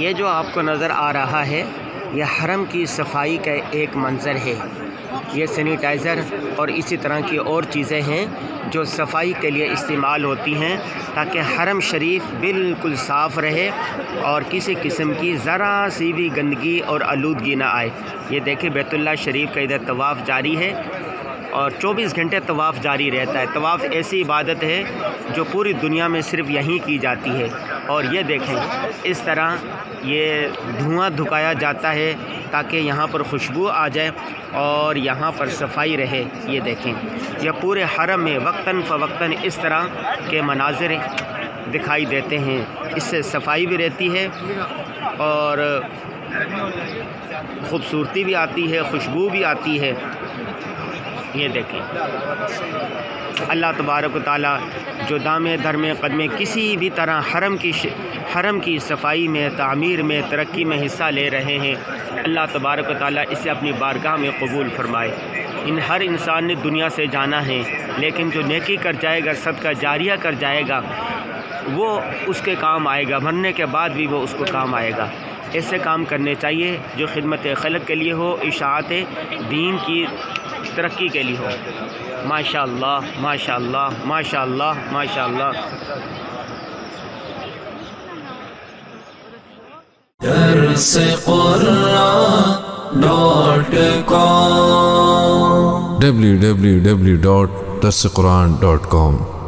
یہ جو آپ کو نظر آ رہا ہے یہ حرم کی صفائی کا ایک منظر ہے۔ یہ سینیٹائزر اور اسی طرح کی اور چیزیں ہیں جو صفائی کے لیے استعمال ہوتی ہیں تاکہ حرم شریف بالکل صاف رہے اور کسی قسم کی ذرا سی بھی گندگی اور آلودگی نہ آئے۔ یہ دیکھیں بیت اللہ شریف کا ادھر طواف جاری ہے اور 24 گھنٹے طواف جاری رہتا ہے۔ طواف ایسی عبادت ہے جو پوری دنیا میں صرف یہیں کی جاتی ہے۔ اور یہ دیکھیں اس طرح یہ دھواں دھکایا جاتا ہے تاکہ یہاں پر خوشبو آ جائے اور یہاں پر صفائی رہے۔ یہ دیکھیں یہ پورے حرم میں وقتاً فوقتاً اس طرح کے مناظر دکھائی دیتے ہیں۔ اس سے صفائی بھی رہتی ہے اور خوبصورتی بھی آتی ہے، خوشبو بھی آتی ہے۔ یہ دیکھیں اللہ تبارک و تعالیٰ جو دامے درمے قدمے کسی بھی طرح حرم کی صفائی میں، تعمیر میں، ترقی میں حصہ لے رہے ہیں، اللہ تبارک و تعالیٰ اسے اپنی بارگاہ میں قبول فرمائے۔ ہر انسان نے دنیا سے جانا ہے، لیکن جو نیکی کر جائے گا، صدقہ جاریہ کر جائے گا، وہ اس کے کام آئے گا، مرنے کے بعد بھی وہ اس کو کام آئے گا۔ ایسے کام کرنے چاہیے جو خدمت خلق کے لیے ہو، اشاعت دین کی ترقی کے لیے ہو۔ ماشاء اللہ ماشاء اللہ ماشاء اللہ ماشاء اللہ۔ درس قرآن.com www.درسقرآن.com